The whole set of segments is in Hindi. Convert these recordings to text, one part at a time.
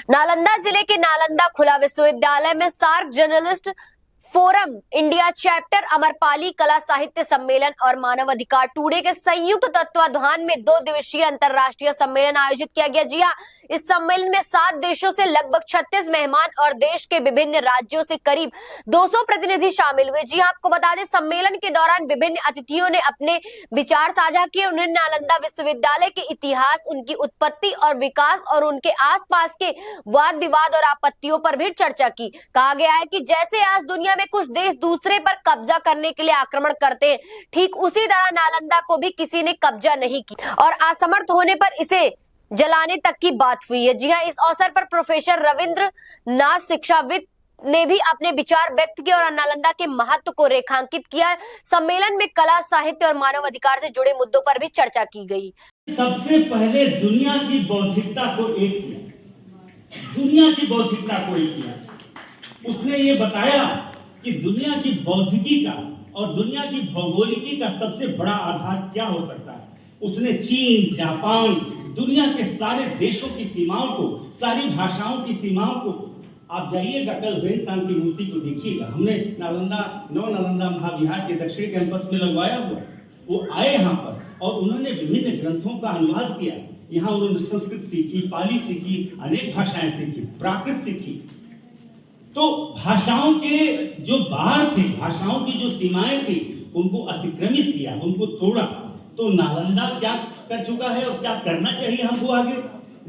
नालंदा जिले के नालंदा खुला विश्वविद्यालय में SAARC journalist forum India chapter Amrapali कला साहित्य सम्मेलन और मानवाधिकार टुडे के संयुक्त तत्वाधान में 2 दिवसीय अंतर्राष्ट्रीय सम्मेलन आयोजित किया गया। जी हां, इस सम्मेलन में 7 देशों से लगभग 36 मेहमान और देश के विभिन्न राज्यों से करीब 200 प्रतिनिधि शामिल हुए। जी हां, आपको बता दें, सम्मेलन के दौरान विभिन्न अतिथियों ने अपने विचार साझा किए। उन्होंने नालंदा विश्वविद्यालय के इतिहास, उनकी उत्पत्ति और विकास और उनके आसपास के वाद विवाद और आपत्तियों पर भी चर्चा की। कहा गया है कि जैसे आज दुनिया में कुछ देश दूसरे पर कब्जा करने के लिए आक्रमण करते हैं, ठीक उसी तरह नालंदा को भी किसी ने कब्जा नहीं की और असमर्थ होने पर इसे जलाने तक की बात हुई है। जी हां, इस अवसर पर प्रोफेसर रविंद्र नाथ शिक्षाविद ने भी अपने विचार व्यक्त किए और नालंदा के महत्व को रेखांकित किया। सम्मेलन में कला, साहित्य और मानव अधिकार से जुड़े मुद्दों पर भी चर्चा की गई। सबसे पहले दुनिया की बौद्धिकता को एक किया, दुनिया की बौद्धिकता को एक किया। उसने ये बताया कि दुनिया की बौद्धिकी का और दुनिया की भौगोलिकी का सबसे बड़ा आधार क्या हो सकता है। उसने चीन, जापान, दुनिया के सारे देशों की सीमाओं को, सारी भाषाओं की सीमाओं को, आप जाइएगा कल वेंसांग की मूर्ति को देखिएगा। हमने नालंदा महाविहार के दक्षिण कैंपस में लगवाया हुआ। वो आए यहाँ पर और उन्होंने विभिन्न ग्रंथों का अनुवाद किया। यहाँ उन्होंने संस्कृत सीखी, पाली सीखी, अनेक भाषाएं सीखी, प्राकृत सीखी। तो भाषाओं के जो बाहर थे, भाषाओं की जो सीमाएं थी, उनको अतिक्रमित किया, उनको तोड़ा। तो नालंदा क्या कर चुका है और क्या करना चाहिए हमको आगे।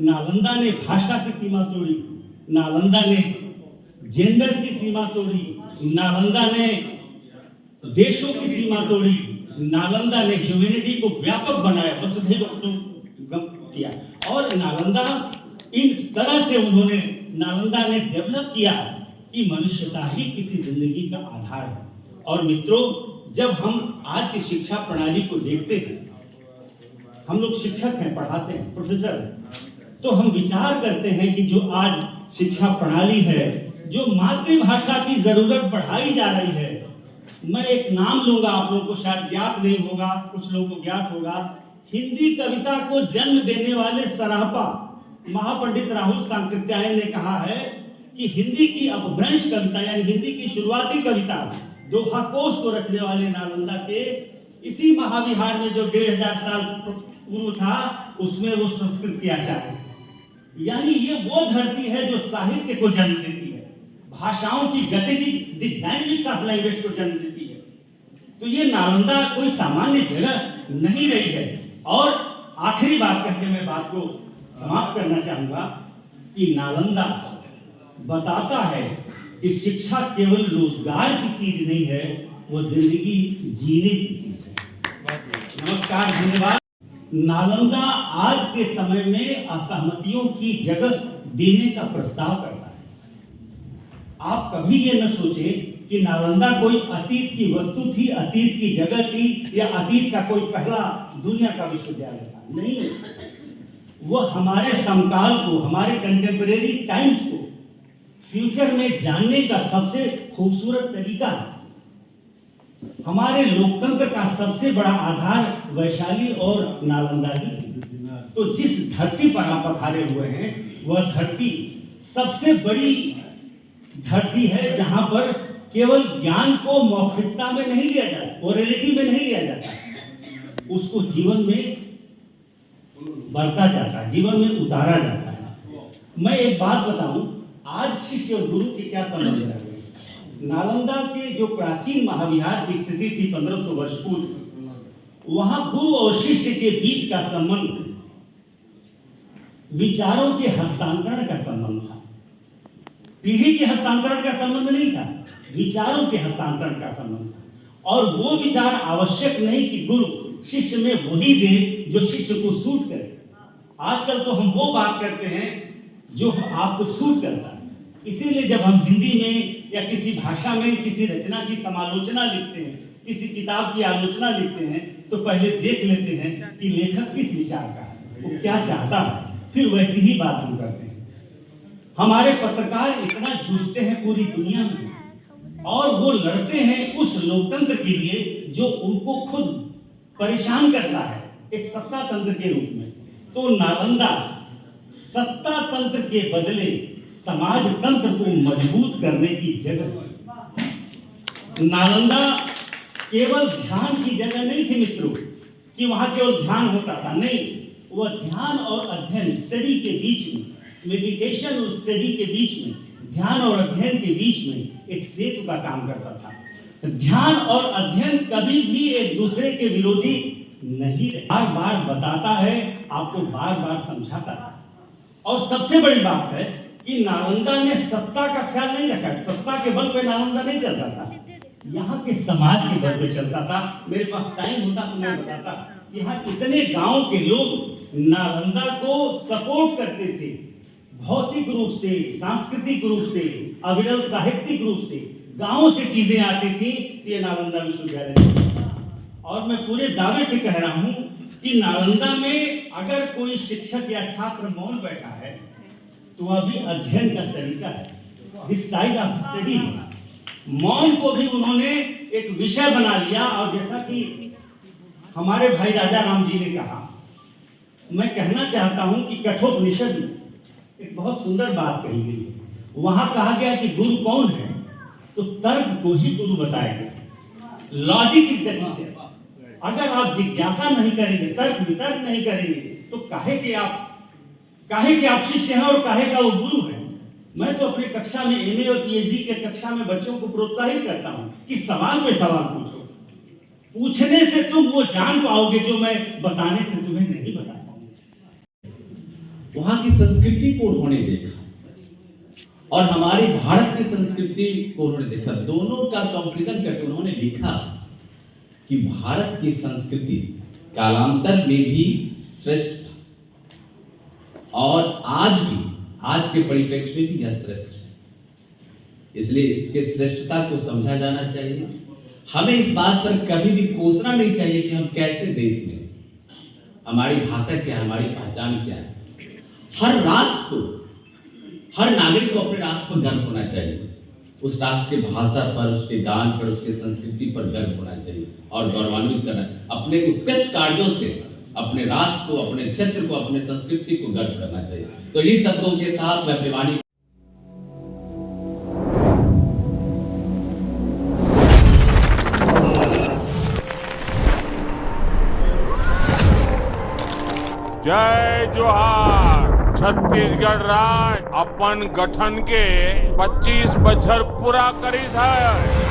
नालंदा ने भाषा की सीमा तोड़ी, नालंदा ने जेंडर की सीमा तोड़ी, नालंदा ने देशों की सीमा तोड़ी, नालंदा ने ह्यूमैनिटी को व्यापक बनाया, वसुधैव कुटुंबकम किया। और नालंदा इस तरह से नालंदा ने डेवलप किया कि मनुष्यता ही किसी जिंदगी का आधार है। और मित्रों, जब हम आज की शिक्षा प्रणाली को देखते हैं, हम लोग शिक्षक हैं, पढ़ाते हैं, प्रोफेसर, तो हम विचार करते हैं कि जो आज शिक्षा प्रणाली है, जो मातृभाषा की जरूरत बढ़ाई जा रही है। मैं एक नाम लूंगा, आप लोगों को शायद ज्ञात नहीं होगा, कुछ लोगों को ज्ञात होगा। हिंदी कविता को जन्म देने वाले सराहपा महापंडित राहुल सांकृत्यायन ने कहा है कि हिंदी की अपभ्रंश कविता, यानी हिंदी की शुरुआती कविता, दोहा कोश को रचने वाले नालंदा के इसी महाविहार में जो 1500 साल पूर्व था, उसमें वो संस्कृत के आचार्य। यानी ये वो धरती है जो साहित्य को जन्म देती है, भाषाओं की गतिविधि, द डायनेमिक्स ऑफ लैंग्वेज को जन्म देती है। तो ये नालंदा कोई सामान्य जगह नहीं रही है। और आखिरी बात कहकर मैं बात को समाप्त करना चाहूंगा कि नालंदा बताता है कि शिक्षा केवल रोजगार की चीज नहीं है, वो जिंदगी जीने की चीज है। नमस्कार, धन्यवाद। नालंदा आज के समय में असहमतियों की जगह देने का प्रस्ताव करता है। आप कभी ये न सोचें कि नालंदा कोई अतीत की वस्तु थी, अतीत की जगह थी, या अतीत का कोई पहला दुनिया का विश्वविद्यालय था। नहीं, वो हमारे समकाल को, हमारे कंटेम्परेरी टाइम्स को फ्यूचर में जानने का सबसे खूबसूरत तरीका है। हमारे लोकतंत्र का सबसे बड़ा आधार वैशाली और नालंदा ही है। तो जिस धरती पर आप पधारे हुए हैं, वह धरती सबसे बड़ी धरती है, जहां पर केवल ज्ञान को मौखिकता में नहीं लिया जाता, ओरेलिटी में नहीं लिया जाता, उसको जीवन में बरता जाता है, जीवन में उतारा जाता है। मैं एक बात बताऊं, आज शिष्य और गुरु के क्या संबंध रहे। नालंदा के जो प्राचीन महाविहार की स्थिति थी 1500 वर्ष पूर्व, वहां गुरु और शिष्य के बीच का संबंध विचारों के हस्तांतरण का संबंध था। पीढ़ी के हस्तांतरण का संबंध नहीं था, विचारों के हस्तांतरण का संबंध था। और वो विचार आवश्यक नहीं कि गुरु शिष्य में वही दे जो शिष्य को सूट करे। आजकल तो हम वो बात करते हैं जो आपको सूट करता है। इसीलिए जब हम हिंदी में या किसी भाषा में किसी रचना की समालोचना लिखते हैं, किसी किताब की आलोचना लिखते हैं, तो पहले देख लेते हैं कि लेखक किस विचार का है, वो क्या चाहता है, फिर वैसी ही बात हम करते हैं। हमारे पत्रकार इतना जूझते हैं पूरी दुनिया में, और वो लड़ते हैं उस लोकतंत्र के लिए जो उनको खुद परेशान करता है, एक सत्ता तंत्र के रूप में। तो नालंदा सत्ता तंत्र के बदले समाज तंत्र को मजबूत करने की जगह थी। नालंदा केवल ध्यान की जगह नहीं थी मित्रों, कि वहां केवल ध्यान होता था, नहीं, वह ध्यान और अध्ययन, स्टडी के बीच में, मेडिटेशन और स्टडी के बीच में, ध्यान और अध्ययन के बीच में एक सेतु का काम करता था। तो ध्यान और अध्ययन कभी भी एक दूसरे के विरोधी नहीं रहे। बार बार बताता है, आपको बार बार समझाता है। और सबसे बड़ी बात है कि नालंदा ने सत्ता का ख्याल नहीं रखा, सत्ता के बल पे नालंदा नहीं चलता था, यहाँ के समाज के बल पे चलता था। मेरे पास टाइम होता तो मैं बताता, यहाँ इतने गांव के लोग नालंदा को सपोर्ट करते थे, भौतिक रूप से, सांस्कृतिक रूप से, अविरल साहित्यिक रूप से, गांवों से चीजें आती थी, ये नालंदा विश्वविद्यालय। और मैं पूरे दावे से कह रहा हूं कि नालंदा में अगर कोई शिक्षक या छात्र मौन बैठा है तो वह भी अध्ययन का तरीका है, दिस स्टाइल ऑफ स्टडी। मौन को भी उन्होंने एक विषय बना लिया। और जैसा कि हमारे भाई राजा राम जी ने कहा, मैं कहना चाहता हूं कि कठोपनिषद में एक बहुत सुंदर बात कही गई है। वहां कहा गया कि गुरु कौन है, तो तर्क को ही गुरु बताया गया। Logic is the teacher. अगर आप जिज्ञासा नहीं करेंगे, तर्क वितर्क नहीं करेंगे, तो काहे के आप शिष्य हैं और काहे का वो गुरु है। मैं तो अपने कक्षा में एमए और पीएचडी के कक्षा में बच्चों को प्रोत्साहित करता हूं कि सवाल पे सवाल पूछो, पूछने से तुम वो जान पाओगे जो मैं बताने से तुम्हें नहीं बता पाऊंगा। वहां की संस्कृति को उन्होंने देखा और हमारे भारत की संस्कृति को उन्होंने देखा, दोनों का कंपैरिजन करके उन्होंने लिखा कि भारत की संस्कृति कालांतर में भी श्रेष्ठ था और आज के परिप्रेक्ष्य में भी यह श्रेष्ठ है। इसलिए इसके श्रेष्ठता को समझा जाना चाहिए। हमें इस बात पर कभी भी कोसना नहीं चाहिए कि हम कैसे देश में, हमारी भाषा क्या है, हमारी पहचान क्या है। हर राष्ट्र को, हर नागरिक को अपने राष्ट्र पर गर्व होना चाहिए, उस राष्ट्र के भाषा पर, उसके गान पर, उसके संस्कृति पर गर्व होना चाहिए और गौरवान्वित करना, अपने उत्कृष्ट कार्यों से अपने राष्ट्र को, अपने क्षेत्र को, अपने संस्कृति को गर्व करना चाहिए। तो इन्हीं शब्दों के साथ मैं अपनी वाणी जय जोहार। छत्तीसगढ़ राज्य अपन गठन के 25 बछर पूरा करी है।